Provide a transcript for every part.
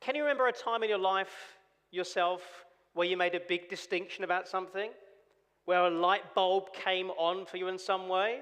Can you remember a time in your life yourself where you made a big distinction about something? Where a light bulb came on for you in some way?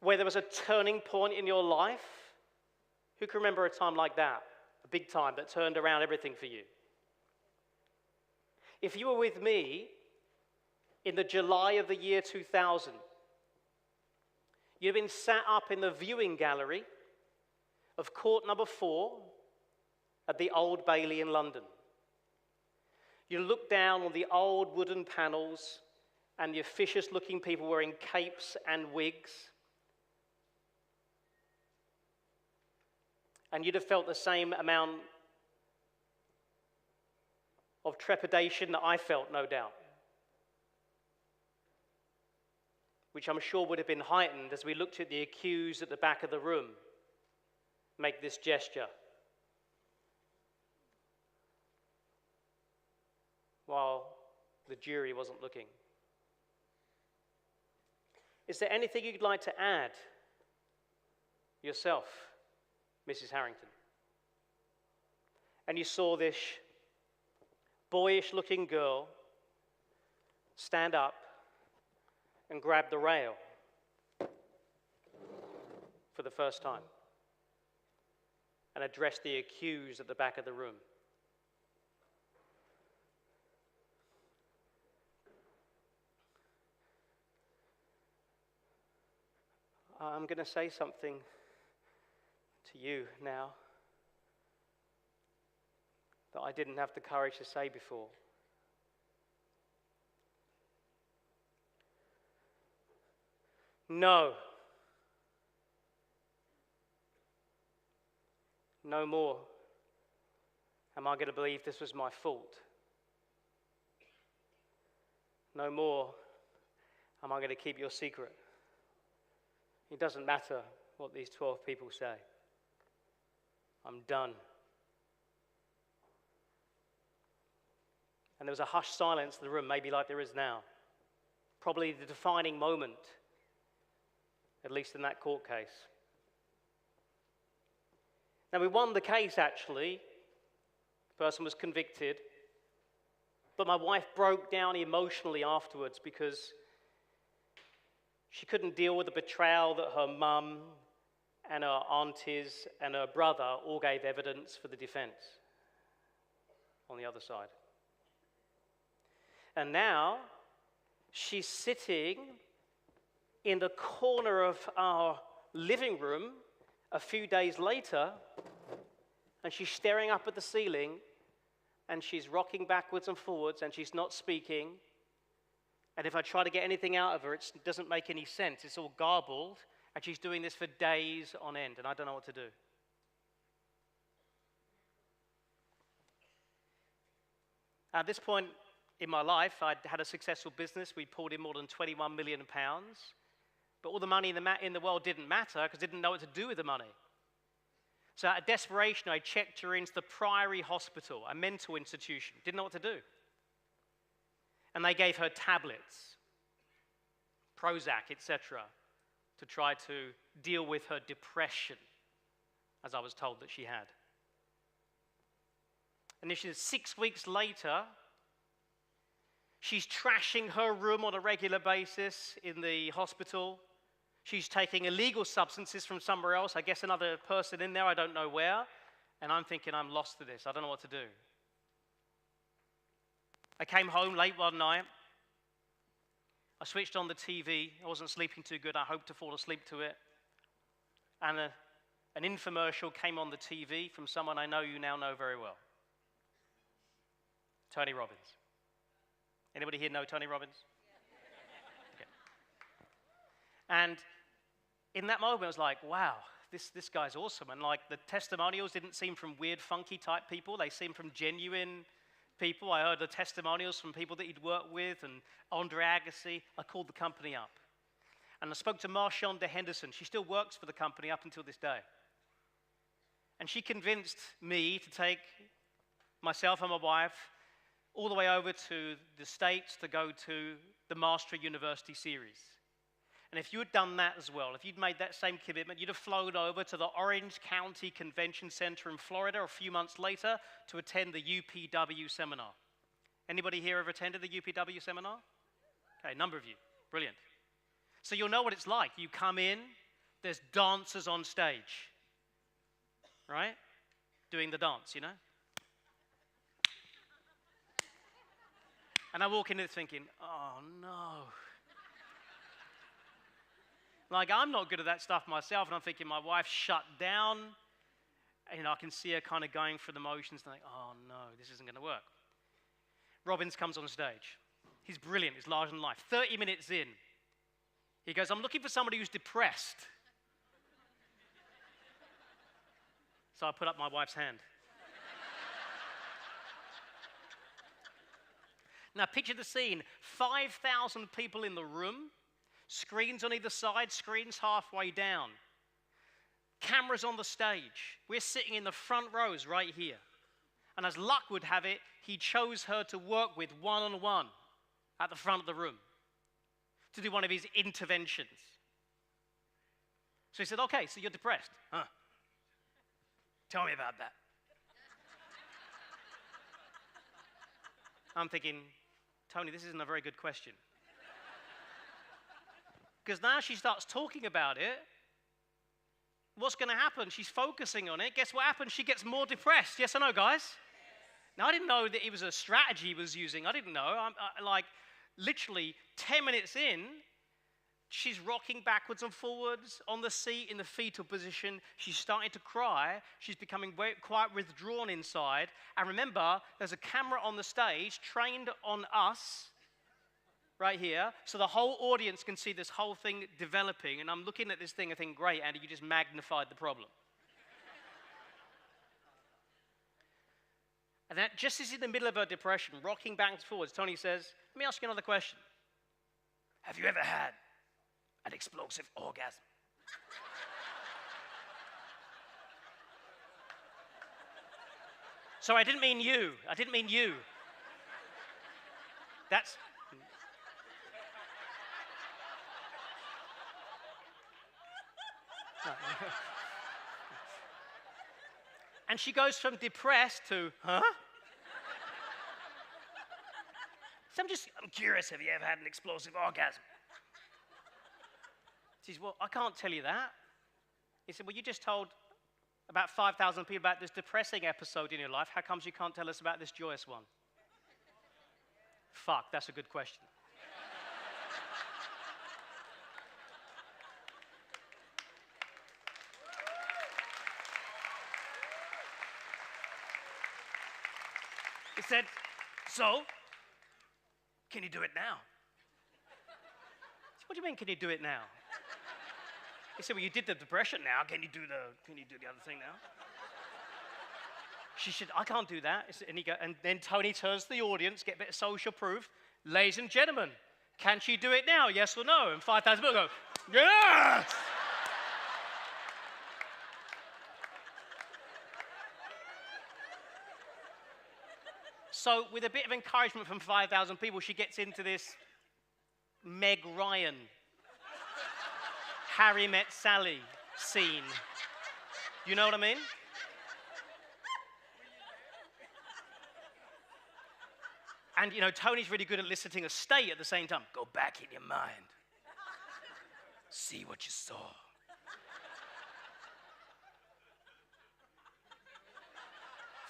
Where there was a turning point in your life? Who can remember a time like that? A big time that turned around everything for you? If you were with me in the July of the year 2000, you'd been sat up in the viewing gallery of court number 4 at the Old Bailey in London. You look down on the old wooden panels and the officious-looking people wearing capes and wigs, and you'd have felt the same amount of trepidation that I felt, no doubt, which I'm sure would have been heightened as we looked at the accused at the back of the room make this gesture, while the jury wasn't looking. Is there anything you'd like to add yourself, Mrs. Harrington? And you saw this boyish-looking girl stand up and grab the rail for the first time and address the accused at the back of the room. I'm going to say something to you now that I didn't have the courage to say before. No. No more am I going to believe this was my fault. No more am I going to keep your secret. It doesn't matter what these 12 people say. I'm done. And there was a hushed silence in the room, maybe like there is now. Probably the defining moment, at least in that court case. Now, we won the case, actually. The person was convicted. But my wife broke down emotionally afterwards because she couldn't deal with the betrayal that her mum and her aunties and her brother all gave evidence for the defense on the other side. And now she's sitting in the corner of our living room a few days later, and she's staring up at the ceiling, and she's rocking backwards and forwards, and she's not speaking. And if I try to get anything out of her, it doesn't make any sense. It's all garbled, and she's doing this for days on end, and I don't know what to do. At this point in my life, I'd had a successful business. We pulled in more than £21 million. But all the money in the world didn't matter because I didn't know what to do with the money. So out of desperation, I checked her into the Priory Hospital, a mental institution. Didn't know what to do. And they gave her tablets, Prozac, etc., to try to deal with her depression, as I was told that she had. And then 6 weeks later, she's trashing her room on a regular basis in the hospital. She's taking illegal substances from somewhere else, I guess another person in there, I don't know where. And I'm thinking, I'm lost to this. I don't know what to do. I came home late one night. I switched on the TV. I wasn't sleeping too good. I hoped to fall asleep to it. And an infomercial came on the TV from someone I know you now know very well. Tony Robbins. Anybody here know Tony Robbins? Okay. And in that moment, I was like, wow, this guy's awesome. And like the testimonials didn't seem from weird, funky type people. They seemed from genuine people. I heard the testimonials from people that he'd worked with and Andre Agassi. I called the company up. And I spoke to Marchionne Henderson. She still works for the company up until this day. And she convinced me to take myself and my wife all the way over to the States to go to the Mastery University series. And if you had done that as well, if you'd made that same commitment, you'd have flown over to the Orange County Convention Center in Florida a few months later to attend the UPW seminar. Anybody here ever attended the UPW seminar? Okay, a number of you. Brilliant. So you'll know what it's like. You come in, there's dancers on stage, right? Doing the dance, you know? And I walk in there thinking, oh no. Like, I'm not good at that stuff myself, and I'm thinking my wife's shut down, and I can see her kind of going through the motions, and like, oh no, this isn't going to work. Robbins comes on stage. He's brilliant, he's larger than life. 30 minutes in, he goes, I'm looking for somebody who's depressed. So I put up my wife's hand. Now picture the scene, 5,000 people in the room, screens on either side, screens halfway down. Cameras on the stage. We're sitting in the front rows right here. And as luck would have it, he chose her to work with one-on-one at the front of the room to do one of his interventions. So he said, okay, so you're depressed. Huh? Tell me about that. I'm thinking, Tony, this isn't a very good question. Because now she starts talking about it, what's going to happen? She's focusing on it. Guess what happens? She gets more depressed. Yes or no, guys? Yes. Now, I didn't know that it was a strategy he was using. I didn't know. Like, literally 10 minutes in, she's rocking backwards and forwards on the seat in the fetal position. She's starting to cry. She's becoming quite withdrawn inside. And remember, there's a camera on the stage trained on us right here, so the whole audience can see this whole thing developing. And I'm looking at this thing and thinking, great, Andy, you just magnified the problem. And that just as in the middle of her depression, rocking back and forwards, Tony says, let me ask you another question. Have you ever had an explosive orgasm? Sorry, I didn't mean you. I didn't mean you. That's... And she goes from depressed to, huh? So I'm curious, have you ever had an explosive orgasm? She says, well, I can't tell you that. He said, well, you just told about 5,000 people about this depressing episode in your life. How comes you can't tell us about this joyous one? Fuck, that's a good question. He said, so, can you do it now? I said, what do you mean, can you do it now? He said, well, you did the depression now. Can you do the other thing now? She said, I can't do that. And then Tony turns to the audience, get a bit of social proof. Ladies and gentlemen, can she do it now? Yes or no? And 5,000 people go, yes! So with a bit of encouragement from 5,000 people, she gets into this Meg Ryan, Harry Met Sally scene. You know what I mean? And, you know, Tony's really good at eliciting a state at the same time. Go back in your mind. See what you saw.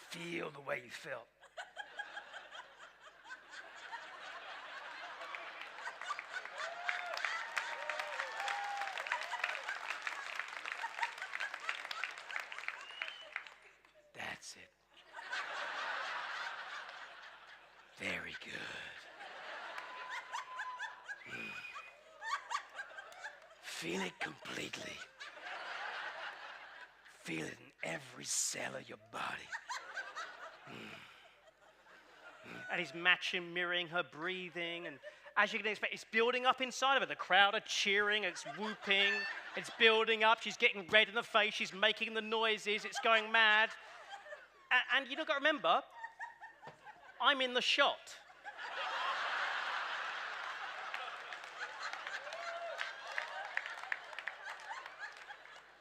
Feel the way you felt. That's it. Very good. Feel it completely. Feel it in every cell of your body. And he's matching, mirroring her breathing, and as you can expect, it's building up inside of her. The crowd are cheering, it's whooping, it's building up, she's getting red in the face, she's making the noises, it's going mad. And you've got to remember, I'm in the shot.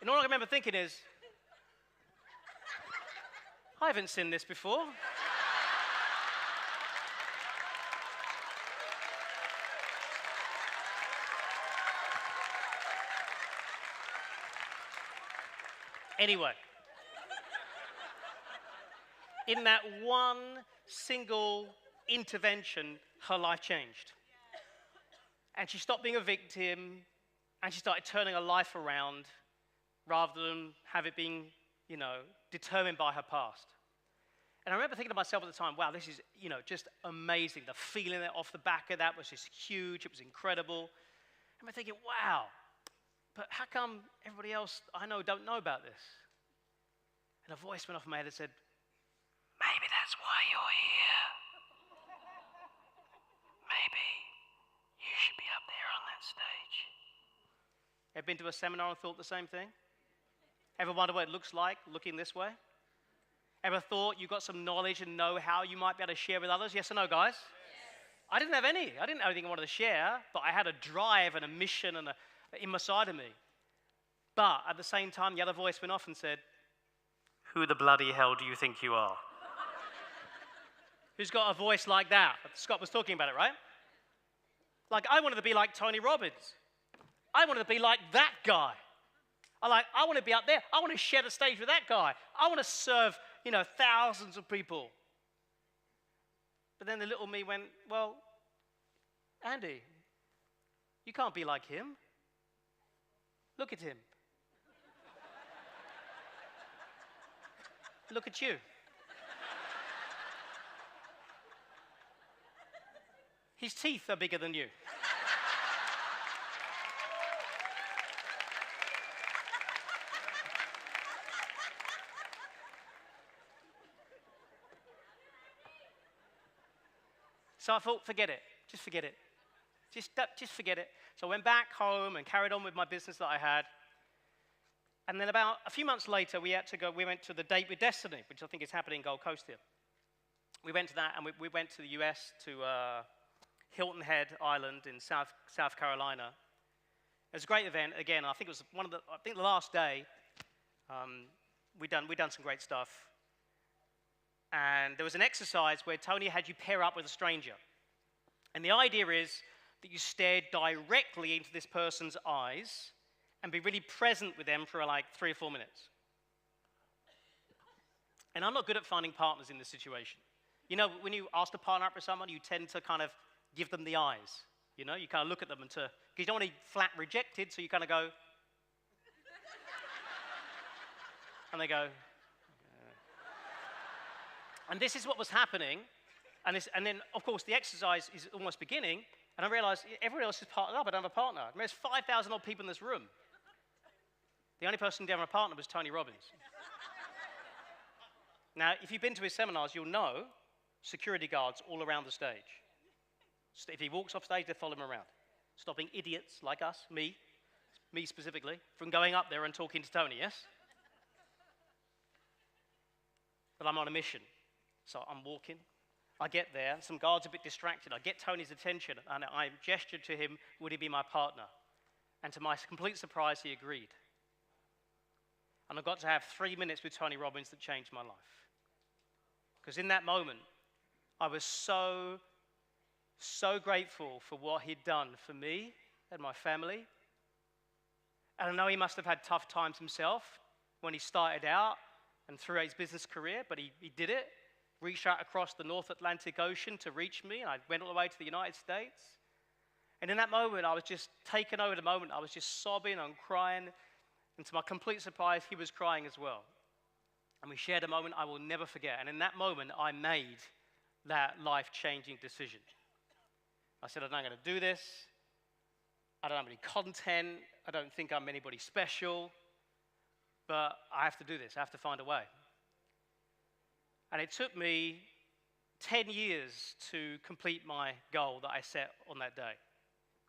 And all I remember thinking is, I haven't seen this before. Anyway, in that one single intervention, her life changed. And she stopped being a victim, and she started turning her life around rather than have it being, determined by her past. And I remember thinking to myself at the time, wow, this is, just amazing. The feeling off the back of that was just huge. It was incredible. And I'm thinking, wow, but how come everybody else I know don't know about this? And a voice went off in my head and said, maybe that's why you're here. Maybe you should be up there on that stage. Ever been to a seminar and thought the same thing? Ever wonder what it looks like looking this way? Ever thought you got some knowledge and know-how you might be able to share with others? Yes or no, guys? Yes. I didn't have any. I didn't have anything I wanted to share, but I had a drive and a mission in my side of me. But at the same time, the other voice went off and said, who the bloody hell do you think you are? Who's got a voice like that? Scott was talking about it, right? Like, I wanted to be like Tony Robbins. I wanted to be like that guy. I want to be up there. I want to share the stage with that guy. I want to serve, thousands of people. But then the little me went, well, Andy, you can't be like him. Look at him. Look at you. His teeth are bigger than you. So I thought, forget it. Just forget it. Just forget it. So I went back home and carried on with my business that I had. And then about a few months later, we went to the Date with Destiny, which I think is happening in Gold Coast here. We went to that, and we went to the US, to Hilton Head Island in South Carolina. It was a great event. Again, I think it was the last day. We'd done some great stuff. And there was an exercise where Tony had you pair up with a stranger. And the idea is that you stare directly into this person's eyes and be really present with them for like 3 or 4 minutes. And I'm not good at finding partners in this situation. When you ask to partner up with someone, you tend to kind of give them the eyes. You kind of look at them because you don't want to be flat rejected, so you kind of go, and they go, and this is what was happening. And then, of course, the exercise is almost beginning, and I realized everyone else is partnered up. I don't have a partner. There's 5,000 odd people in this room. The only person who didn't have a partner was Tony Robbins. Now, if you've been to his seminars, you'll know security guards all around the stage. If he walks off stage, they follow him around, stopping idiots like us, me specifically, from going up there and talking to Tony, yes? But I'm on a mission. So I'm walking. I get there. Some guards are a bit distracted. I get Tony's attention, and I gestured to him, would he be my partner? And to my complete surprise, he agreed. And I got to have 3 minutes with Tony Robbins that changed my life. Because in that moment, I was so grateful for what he'd done for me and my family. And I know he must have had tough times himself when he started out and throughout his business career, but he did it. Reached out across the North Atlantic Ocean to reach me, and I went all the way to the United States. And in that moment, I was just taken over the moment. I was just sobbing and crying. And to my complete surprise, he was crying as well. And we shared a moment I will never forget. And in that moment, I made that life-changing decision. I said, I'm not going to do this. I don't have any content. I don't think I'm anybody special. But I have to do this. I have to find a way. And it took me 10 years to complete my goal that I set on that day,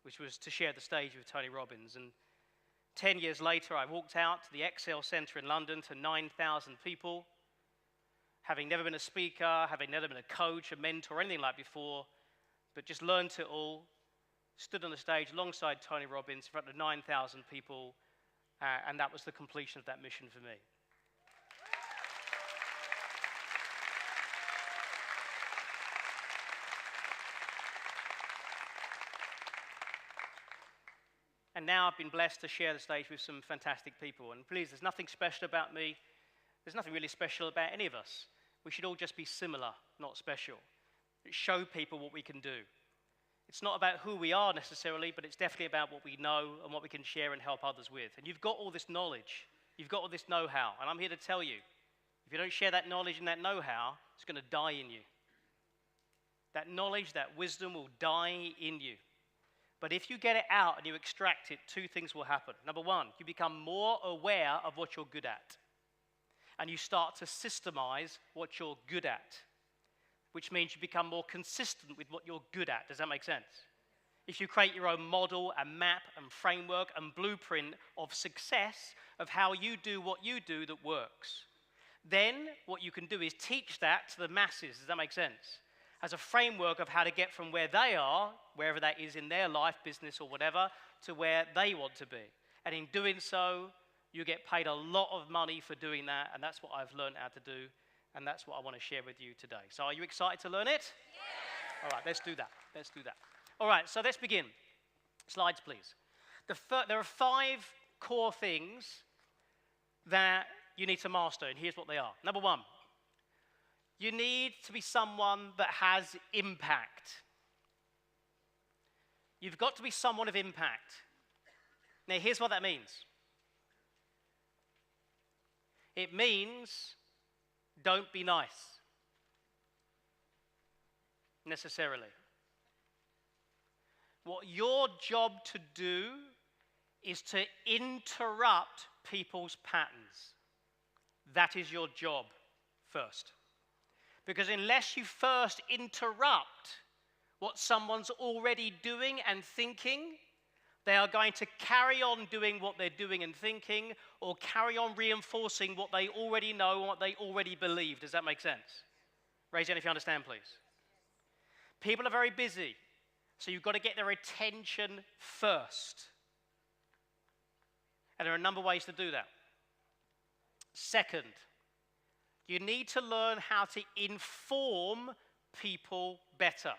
which was to share the stage with Tony Robbins. And 10 years later, I walked out to the Excel Center in London to 9,000 people, having never been a speaker, having never been a coach, a mentor, anything like before, but just learned it all, stood on the stage alongside Tony Robbins in front of 9,000 people, And that was the completion of that mission for me. And now I've been blessed to share the stage with some fantastic people. And please, there's nothing special about me. There's nothing really special about any of us. We should all just be similar, not special. Show people what we can do. It's not about who we are necessarily, but it's definitely about what we know and what we can share and help others with. And you've got all this knowledge. You've got all this know-how. And I'm here to tell you, if you don't share that knowledge and that know-how, it's going to die in you. That knowledge, that wisdom will die in you. But if you get it out and you extract it, two things will happen. Number one, you become more aware of what you're good at. And you start to systemize what you're good at, which means you become more consistent with what you're good at. Does that make sense? If you create your own model and map and framework and blueprint of success of how you do what you do that works, then what you can do is teach that to the masses. Does that make sense? As a framework of how to get from where they are, wherever that is in their life, business or whatever, to where they want to be. And in doing so, you get paid a lot of money for doing that, and that's what I've learned how to do, and that's what I want to share with you today. So are you excited to learn it? Yes! All right, let's do that. Let's do that. All right, so let's begin. Slides, please. There are 5 core things that you need to master, and here's what they are. Number 1. You need to be someone that has impact. You've got to be someone of impact. Now, here's what that means. It means don't be nice, necessarily. What your job to do is to interrupt people's patterns. That is your job first. Because unless you first interrupt what someone's already doing and thinking, they are going to carry on doing what they're doing and thinking, or carry on reinforcing what they already know and what they already believe. Does that make sense? Raise your hand if you understand, please. People are very busy, so you've got to get their attention first. And there are a number of ways to do that. Second, you need to learn how to inform people better.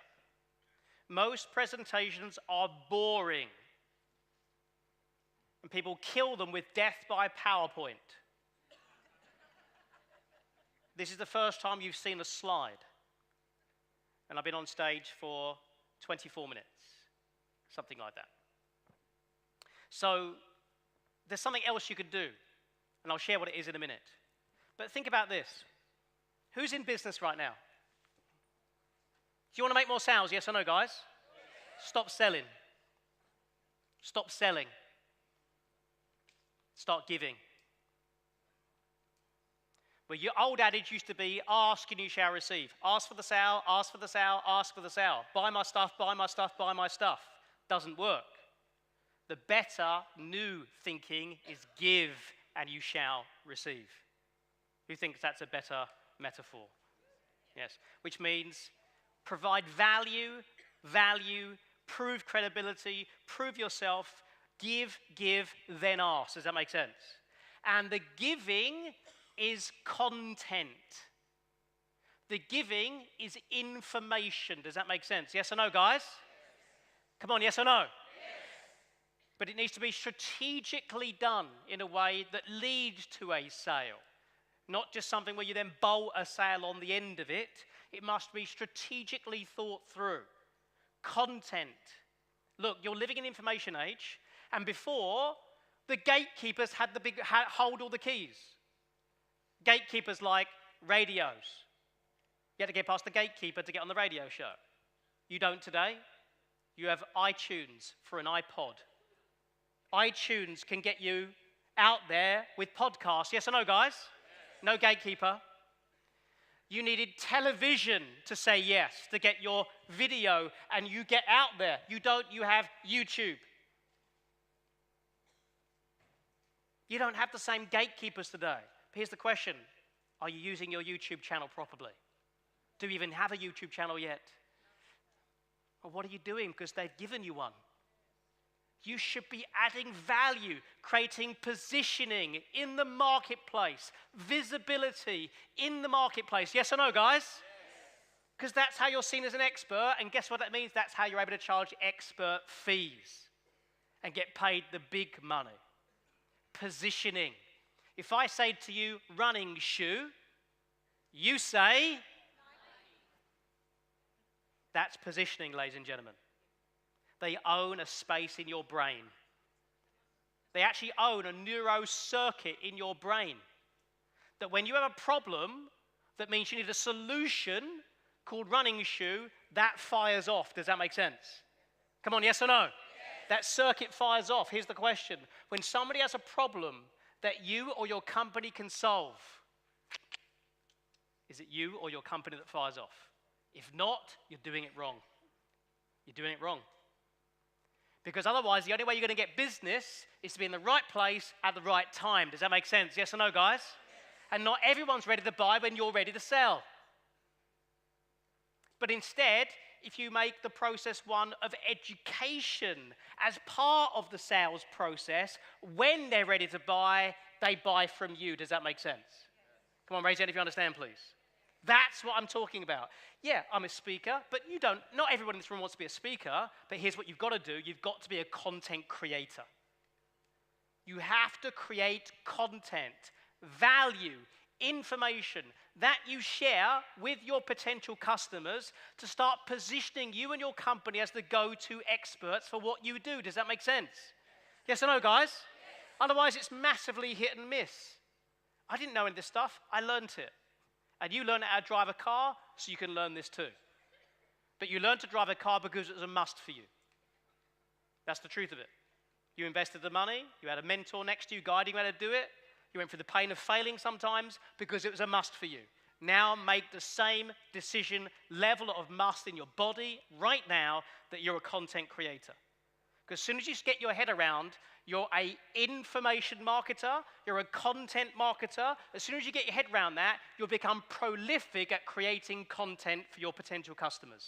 Most presentations are boring, and people kill them with death by PowerPoint. This is the first time you've seen a slide, and I've been on stage for 24 minutes, something like that. So there's something else you could do, and I'll share what it is in a minute. But think about this. Who's in business right now? Do you want to make more sales? Yes or no, guys? Yes. Stop selling. Stop selling. Start giving. Well, your old adage used to be, ask and you shall receive. Ask for the sale, ask for the sale, ask for the sale. Buy my stuff, buy my stuff, buy my stuff. Doesn't work. The better new thinking is give and you shall receive. Who thinks that's a better metaphor? Yes. Which means provide value, prove credibility, prove yourself, give, then ask. Does that make sense? And the giving is content. The giving is information. Does that make sense? Yes or no, guys? Yes. Come on, yes or no? Yes. But it needs to be strategically done in a way that leads to a sale. Not just something where you then bolt a sale on the end of it. It must be strategically thought through. Content. Look, you're living in the information age, and before, the gatekeepers had hold all the keys. Gatekeepers like radios. You had to get past the gatekeeper to get on the radio show. You don't today. You have iTunes for an iPod. iTunes can get you out there with podcasts. Yes or no, guys? No gatekeeper. You needed television to say yes, to get your video, and you get out there. You don't, you have YouTube. You don't have the same gatekeepers today. Here's the question. Are you using your YouTube channel properly? Do you even have a YouTube channel yet? Or what are you doing? Because they've given you one. You should be adding value, creating positioning in the marketplace, visibility in the marketplace. Yes or no, guys? Because that's how you're seen as an expert, and guess what that means? That's how you're able to charge expert fees and get paid the big money. Positioning. If I say to you, running shoe, you say, that's positioning, ladies and gentlemen. They own a space in your brain. They actually own a neuro circuit in your brain. That when you have a problem, that means you need a solution called running shoe, that fires off. Does that make sense? Come on, yes or no? Yes. That circuit fires off. Here's the question. When somebody has a problem that you or your company can solve, is it you or your company that fires off? If not, you're doing it wrong. You're doing it wrong. Because otherwise, the only way you're going to get business is to be in the right place at the right time. Does that make sense? Yes or no, guys? Yes. And not everyone's ready to buy when you're ready to sell. But instead, if you make the process one of education as part of the sales process, when they're ready to buy, they buy from you. Does that make sense? Come on, raise your hand if you understand, please. That's what I'm talking about. Yeah, I'm a speaker, but not everyone in this room wants to be a speaker, but here's what you've got to do. You've got to be a content creator. You have to create content, value, information that you share with your potential customers to start positioning you and your company as the go-to experts for what you do. Does that make sense? Yes or no, guys? Yes. Otherwise, it's massively hit and miss. I didn't know any of this stuff. I learned it. And you learn how to drive a car, so you can learn this too. But you learned to drive a car because it was a must for you. That's the truth of it. You invested the money, you had a mentor next to you guiding you how to do it, you went through the pain of failing sometimes because it was a must for you. Now make the same decision level of must in your body right now that you're a content creator. Because as soon as you get your head around, you're an information marketer, you're a content marketer. As soon as you get your head around that, you'll become prolific at creating content for your potential customers.